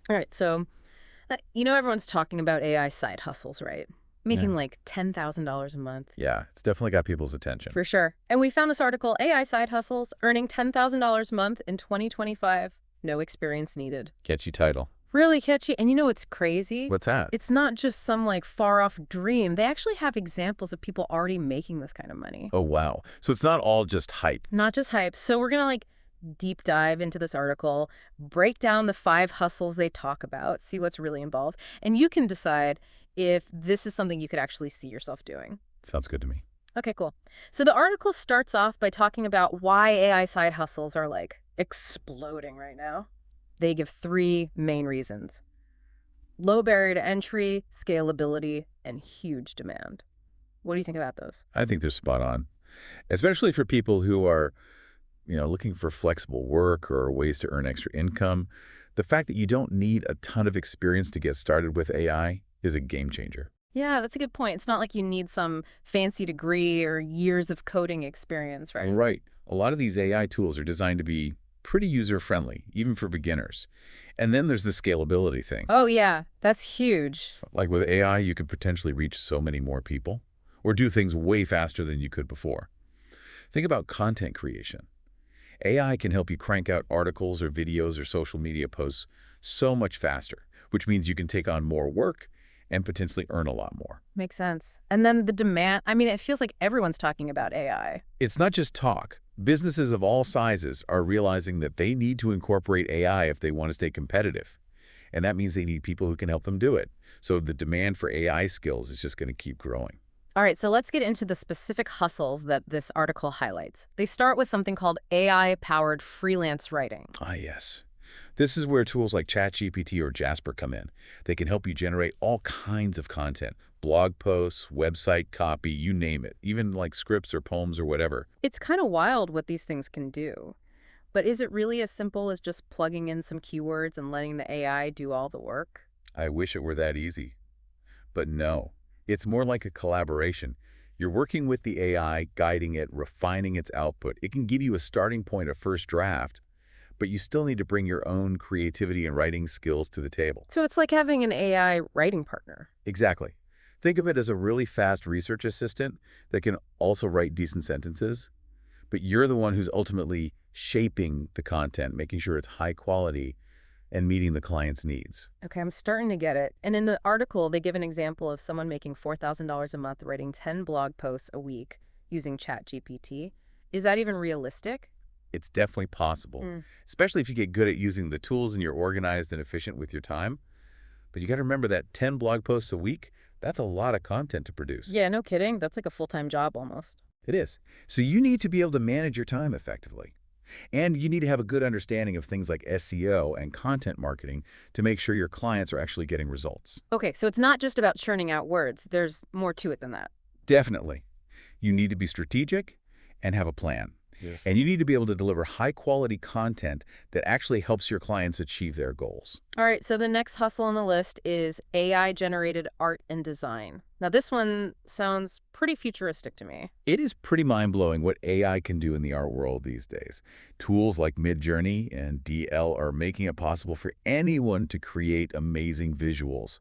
All right, so everyone's talking about AI side hustles, right? Yeah. Making like $10,000 a month. Yeah, it's definitely got people's attention. For sure. And we found this article, AI side hustles, earning $10,000 a month in 2025, no experience needed. Catchy title. Really catchy. And you know what's crazy? What's that? It's not just some like far off dream. They actually have examples of people already making this kind of money. Oh, wow. So it's not all just hype. Not just hype. So we're going to like deep dive into this article, break down the 5 hustles they talk about, see what's really involved, and you can decide if this is something you could actually see yourself doing. Sounds good to me. Okay, cool. So the article starts off by talking about why AI side hustles are like exploding right now. They give 3 main reasons: low barrier to entry, scalability, and huge demand. What do you think about those? I think they're spot on, especially for people who are, looking for flexible work or ways to earn extra income. The fact that you don't need a ton of experience to get started with AI is a game changer. Yeah, that's a good point. It's not like you need some fancy degree or years of coding experience, right? Right. A lot of these AI tools are designed to be pretty user-friendly, even for beginners. And then there's the scalability thing. Oh, yeah, that's huge. Like with AI, you could potentially reach so many more people or do things way faster than you could before. Think about content creation. AI can help you crank out articles or videos or social media posts so much faster, which means you can take on more work and potentially earn a lot more. Makes sense. And then the demand, I mean, it feels like everyone's talking about AI. It's not just talk. Businesses of all sizes are realizing that they need to incorporate AI if they want to stay competitive. And that means they need people who can help them do it. So the demand for AI skills is just going to keep growing. All right, so let's get into the specific hustles that this article highlights. They start with something called AI-powered freelance writing. Ah, yes. This is where tools like ChatGPT or Jasper come in. They can help you generate all kinds of content: blog posts, website copy, you name it, even like scripts or poems or whatever. It's kind of wild what these things can do. But is it really as simple as just plugging in some keywords and letting the AI do all the work? I wish it were that easy. But no, it's more like a collaboration. You're working with the AI, guiding it, refining its output. It can give you a starting point, a first draft, but you still need to bring your own creativity and writing skills to the table. So it's like having an AI writing partner. Exactly. Think of it as a really fast research assistant that can also write decent sentences, but you're the one who's ultimately shaping the content, making sure it's high quality and meeting the client's needs. Okay, I'm starting to get it. And in the article, they give an example of someone making $4,000 a month writing 10 blog posts a week using ChatGPT. Is that even realistic? It's definitely possible, especially if you get good at using the tools and you're organized and efficient with your time. But you got to remember that 10 blog posts a week, that's a lot of content to produce. Yeah, no kidding. That's like a full-time job almost. It is. So you need to be able to manage your time effectively. And you need to have a good understanding of things like SEO and content marketing to make sure your clients are actually getting results. Okay, so it's not just about churning out words. There's more to it than that. Definitely. You need to be strategic and have a plan. Yes. And you need to be able to deliver high-quality content that actually helps your clients achieve their goals. All right, so the next hustle on the list is AI-generated art and design. Now, this one sounds pretty futuristic to me. It is pretty mind-blowing what AI can do in the art world these days. Tools like MidJourney and DL are making it possible for anyone to create amazing visuals,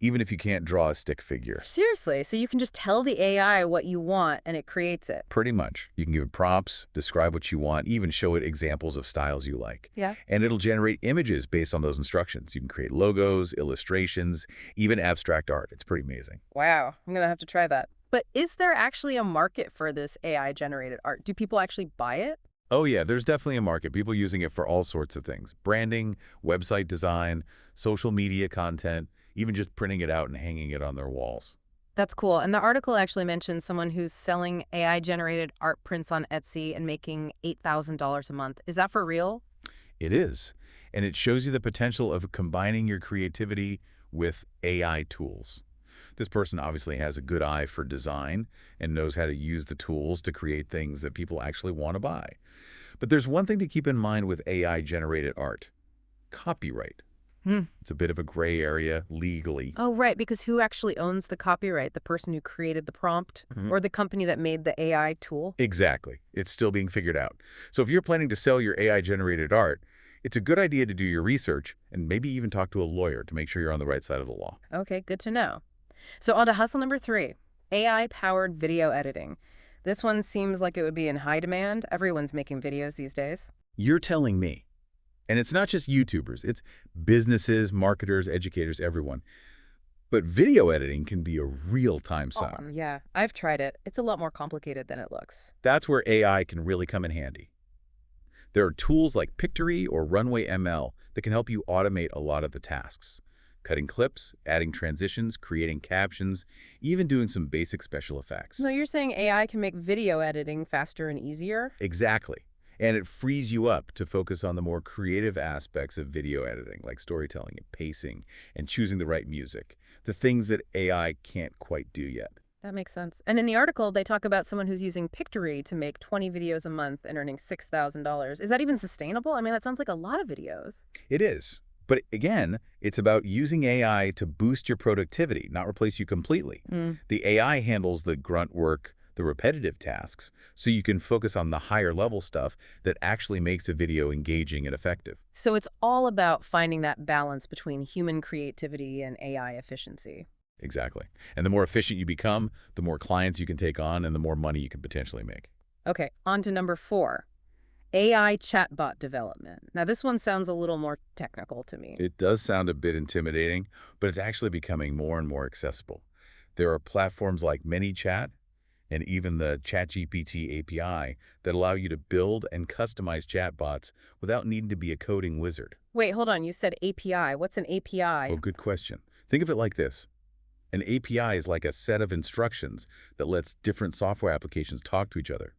even if you can't draw a stick figure. Seriously, so you can just tell the AI what you want and it creates it. Pretty much. You can give it prompts, describe what you want, even show it examples of styles you like. Yeah. And it'll generate images based on those instructions. You can create logos, illustrations, even abstract art. It's pretty amazing. Wow, I'm going to have to try that. But is there actually a market for this AI-generated art? Do people actually buy it? Oh yeah, there's definitely a market. People using it for all sorts of things: branding, website design, social media content, even just printing it out and hanging it on their walls. That's cool. And the article actually mentions someone who's selling AI-generated art prints on Etsy and making $8,000 a month. Is that for real? It is. And it shows you the potential of combining your creativity with AI tools. This person obviously has a good eye for design and knows how to use the tools to create things that people actually want to buy. But there's one thing to keep in mind with AI-generated art: copyright. It's a bit of a gray area legally. Oh, right, because who actually owns the copyright? The person who created the prompt or the company that made the AI tool? Exactly. It's still being figured out. So if you're planning to sell your AI-generated art, It's a good idea to do your research and maybe even talk to a lawyer to make sure you're on the right side of the law. Okay, good to know. So on to hustle number 3, AI-powered video editing. This one seems like it would be in high demand. Everyone's making videos these days. You're telling me. And it's not just YouTubers, it's businesses, marketers, educators, everyone. But video editing can be a real-time suck. Yeah, I've tried it. It's a lot more complicated than it looks. That's where AI can really come in handy. There are tools like Pictory or Runway ML that can help you automate a lot of the tasks. Cutting clips, adding transitions, creating captions, even doing some basic special effects. So you're saying AI can make video editing faster and easier? Exactly. And it frees you up to focus on the more creative aspects of video editing, like storytelling and pacing and choosing the right music, the things that AI can't quite do yet. That makes sense. And in the article, they talk about someone who's using Pictory to make 20 videos a month and earning $6,000. Is that even sustainable? I mean, that sounds like a lot of videos. It is. But again, it's about using AI to boost your productivity, not replace you completely. The AI handles the grunt work, the repetitive tasks, so you can focus on the higher level stuff that actually makes a video engaging and effective. So it's all about finding that balance between human creativity and AI efficiency. Exactly. And the more efficient you become, the more clients you can take on and the more money you can potentially make. Okay, on to number 4, AI chatbot development. Now, this one sounds a little more technical to me. It does sound a bit intimidating, but it's actually becoming more and more accessible. There are platforms like ManyChat and even the ChatGPT API that allow you to build and customize chatbots without needing to be a coding wizard. Wait, hold on. You said API. What's an API? Oh, good question. Think of it like this. An API is like a set of instructions that lets different software applications talk to each other.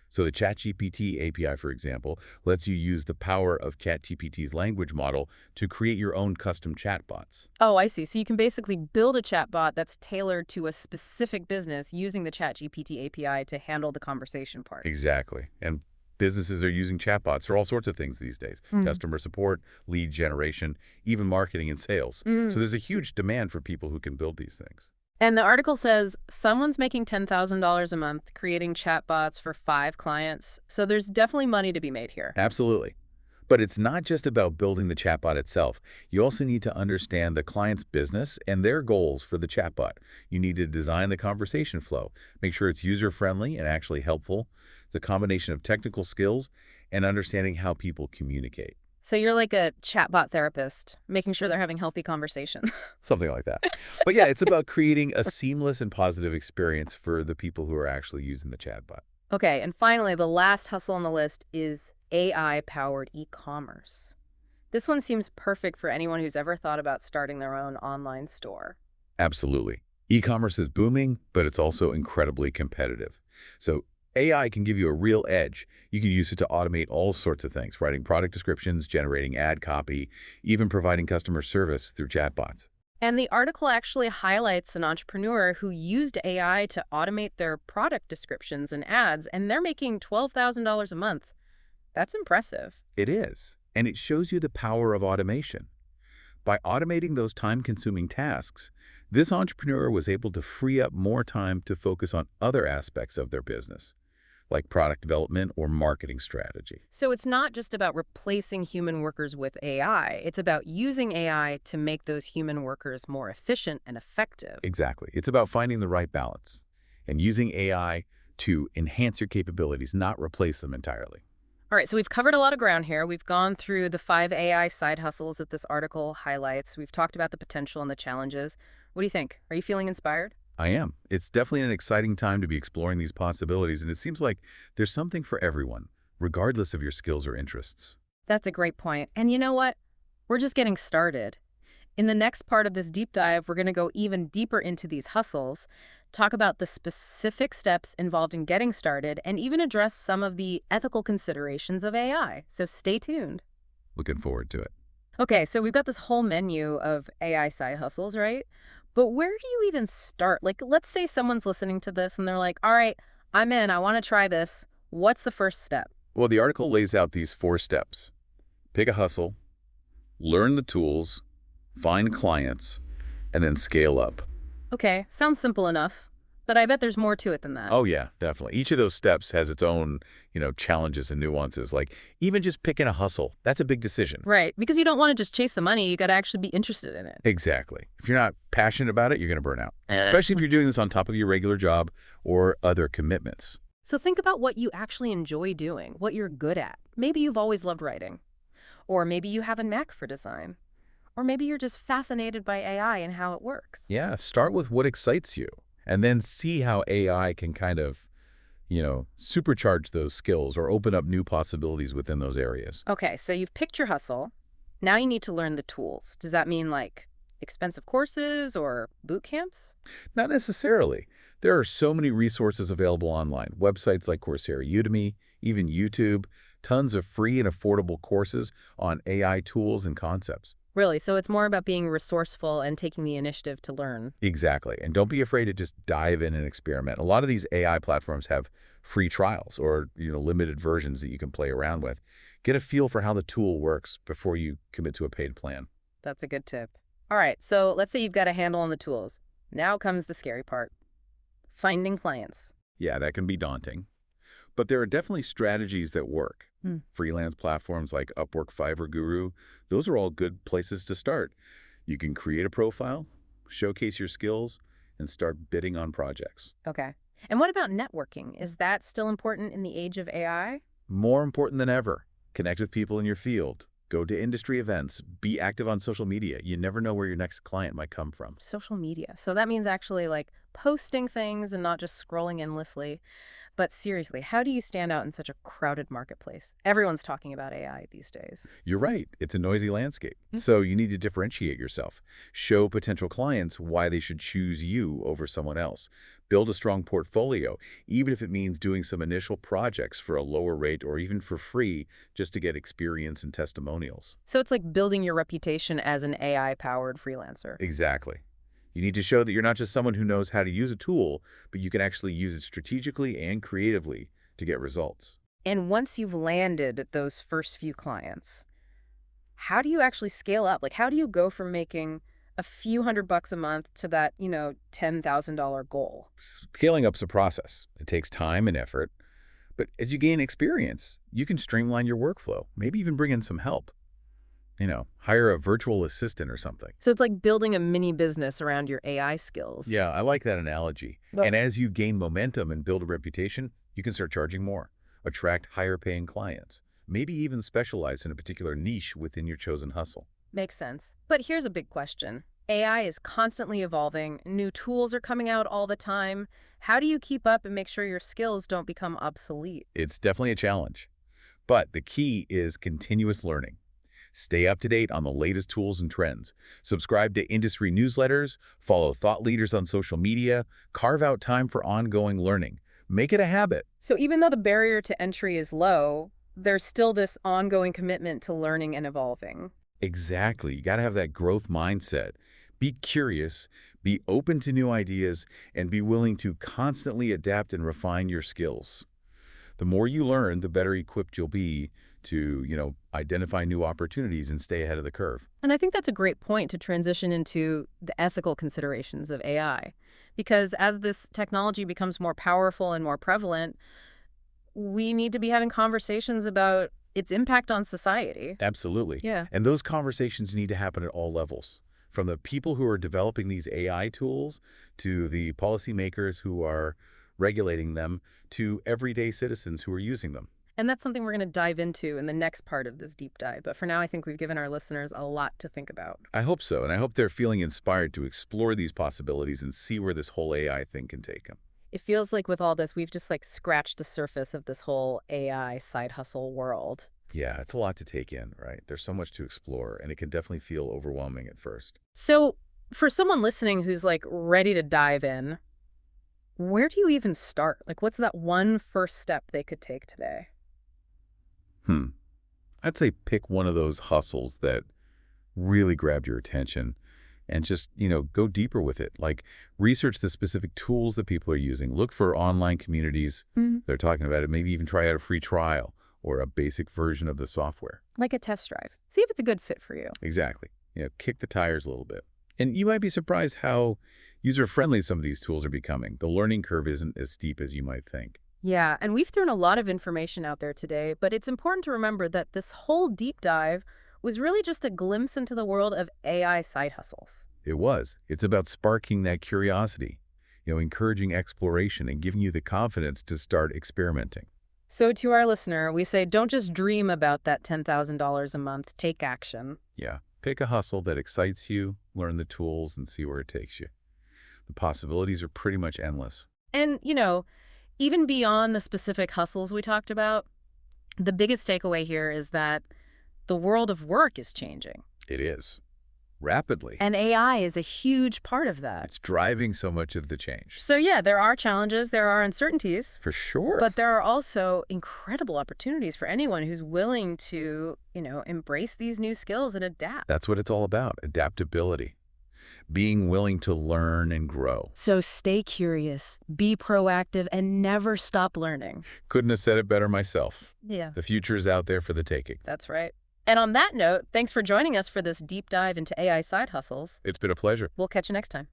So the ChatGPT API, for example, lets you use the power of ChatGPT's language model to create your own custom chatbots. Oh, I see. So you can basically build a chatbot that's tailored to a specific business using the ChatGPT API to handle the conversation part. Exactly. And businesses are using chatbots for all sorts of things these days. Customer support, lead generation, even marketing and sales. So there's a huge demand for people who can build these things. And the article says someone's making $10,000 a month creating chatbots for 5 clients. So there's definitely money to be made here. Absolutely. But it's not just about building the chatbot itself. You also need to understand the client's business and their goals for the chatbot. You need to design the conversation flow, make sure it's user-friendly and actually helpful. It's a combination of technical skills and understanding how people communicate. So you're like a chatbot therapist, making sure they're having healthy conversations. Something like that. But yeah, it's about creating a seamless and positive experience for the people who are actually using the chatbot. Okay, and finally, the last hustle on the list is AI-powered e-commerce. This one seems perfect for anyone who's ever thought about starting their own online store. Absolutely. E-commerce is booming, but it's also incredibly competitive. So AI can give you a real edge. You can use it to automate all sorts of things, writing product descriptions, generating ad copy, even providing customer service through chatbots. And the article actually highlights an entrepreneur who used AI to automate their product descriptions and ads, and they're making $12,000 a month. That's impressive. It is, and it shows you the power of automation. By automating those time-consuming tasks, this entrepreneur was able to free up more time to focus on other aspects of their business, like product development or marketing strategy. So it's not just about replacing human workers with AI. It's about using AI to make those human workers more efficient and effective. Exactly. It's about finding the right balance and using AI to enhance your capabilities, not replace them entirely. All right, so we've covered a lot of ground here. We've gone through the 5 AI side hustles that this article highlights. We've talked about the potential and the challenges. What do you think? Are you feeling inspired? I am. It's definitely an exciting time to be exploring these possibilities, and it seems like there's something for everyone, regardless of your skills or interests. That's a great point. And you know what? We're just getting started. In the next part of this deep dive, we're going to go even deeper into these hustles, talk about the specific steps involved in getting started, and even address some of the ethical considerations of AI. So stay tuned. Looking forward to it. Okay, so we've got this whole menu of AI side hustles, right? But where do you even start? Like, let's say someone's listening to this and they're like, all right, I'm in, I want to try this. What's the first step? Well, the article lays out these 4 steps. Pick a hustle, learn the tools, find clients, and then scale up. Okay, sounds simple enough. But I bet there's more to it than that. Oh, yeah, definitely. Each of those steps has its own, challenges and nuances. Like even just picking a hustle, that's a big decision. Right, because you don't want to just chase the money. You got to actually be interested in it. Exactly. If you're not passionate about it, you're going to burn out, especially if you're doing this on top of your regular job or other commitments. So think about what you actually enjoy doing, what you're good at. Maybe you've always loved writing, or maybe you have a knack for design, or maybe you're just fascinated by AI and how it works. Yeah, start with what excites you and then see how AI can kind of, supercharge those skills or open up new possibilities within those areas. Okay, so you've picked your hustle. Now you need to learn the tools. Does that mean like expensive courses or boot camps? Not necessarily. There are so many resources available online, websites like Coursera, Udemy, even YouTube, tons of free and affordable courses on AI tools and concepts. Really, so it's more about being resourceful and taking the initiative to learn. Exactly. And don't be afraid to just dive in and experiment. A lot of these AI platforms have free trials or, limited versions that you can play around with. Get a feel for how the tool works before you commit to a paid plan. That's a good tip. All right, so let's say you've got a handle on the tools. Now comes the scary part. Finding clients. Yeah, that can be daunting. But there are definitely strategies that work. Freelance platforms like Upwork, Fiverr, Guru, those are all good places to start. You can create a profile, showcase your skills, and start bidding on projects. Okay. And what about networking? Is that still important in the age of AI? More important than ever, connect with people in your field. Go to industry events. Be active on social media. You never know where your next client might come from. Social media. So that means actually like posting things and not just scrolling endlessly. But seriously, how do you stand out in such a crowded marketplace? Everyone's talking about AI these days. You're right. It's a noisy landscape. So you need to differentiate yourself. Show potential clients why they should choose you over someone else. Build a strong portfolio, even if it means doing some initial projects for a lower rate or even for free just to get experience and testimonials. So it's like building your reputation as an AI-powered freelancer. Exactly. You need to show that you're not just someone who knows how to use a tool, but you can actually use it strategically and creatively to get results. And once you've landed those first few clients, how do you actually scale up? Like, how do you go from making a few $100 a month to that, $10,000 goal? Scaling up's a process. It takes time and effort. But as you gain experience, you can streamline your workflow, maybe even bring in some help. Hire a virtual assistant or something. So it's like building a mini business around your AI skills. Yeah, I like that analogy. And as you gain momentum and build a reputation, you can start charging more, attract higher paying clients, maybe even specialize in a particular niche within your chosen hustle. Makes sense. But here's a big question. AI is constantly evolving. New tools are coming out all the time. How do you keep up and make sure your skills don't become obsolete? It's definitely a challenge. But the key is continuous learning. Stay up to date on the latest tools and trends. Subscribe to industry newsletters, follow thought leaders on social media, carve out time for ongoing learning. Make it a habit. So even though the barrier to entry is low, there's still this ongoing commitment to learning and evolving. Exactly. You got to have that growth mindset. Be curious, be open to new ideas, and be willing to constantly adapt and refine your skills. The more you learn, the better equipped you'll be to, identify new opportunities and stay ahead of the curve. And I think that's a great point to transition into the ethical considerations of AI. Because as this technology becomes more powerful and more prevalent, we need to be having conversations about its impact on society. Absolutely. Yeah. And those conversations need to happen at all levels, from the people who are developing these AI tools to the policymakers who are regulating them to everyday citizens who are using them. And that's something we're going to dive into in the next part of this deep dive. But for now, I think we've given our listeners a lot to think about. I hope so, and I hope they're feeling inspired to explore these possibilities and see where this whole AI thing can take them. It feels like with all this, we've just like scratched the surface of this whole AI side hustle world. Yeah, it's a lot to take in, right? There's so much to explore, and it can definitely feel overwhelming at first. So for someone listening who's like ready to dive in, where do you even start? Like, what's that one first step they could take today? I'd say pick one of those hustles that really grabbed your attention and just, go deeper with it. Like research the specific tools that people are using. Look for online communities they're talking about it. Maybe even try out a free trial or a basic version of the software. Like a test drive. See if it's a good fit for you. Exactly. Kick the tires a little bit. And you might be surprised how, User-friendly some of these tools are becoming. The learning curve isn't as steep as you might think. Yeah, and we've thrown a lot of information out there today, but it's important to remember that this whole deep dive was really just a glimpse into the world of AI side hustles. It was. It's about sparking that curiosity, encouraging exploration and giving you the confidence to start experimenting. So to our listener, we say don't just dream about that $10,000 a month, take action. Yeah. Pick a hustle that excites you, learn the tools, and see where it takes you. The possibilities are pretty much endless. And, even beyond the specific hustles we talked about, the biggest takeaway here is that the world of work is changing. It is. Rapidly. And AI is a huge part of that. It's driving so much of the change. So yeah, there are challenges, there are uncertainties. For sure. But there are also incredible opportunities for anyone who's willing to, embrace these new skills and adapt. That's what it's all about, adaptability. Being willing to learn and grow. So stay curious, be proactive, and never stop learning. Couldn't have said it better myself. Yeah. The future's out there for the taking. That's right. And on that note, thanks for joining us for this deep dive into AI side hustles. It's been a pleasure. We'll catch you next time.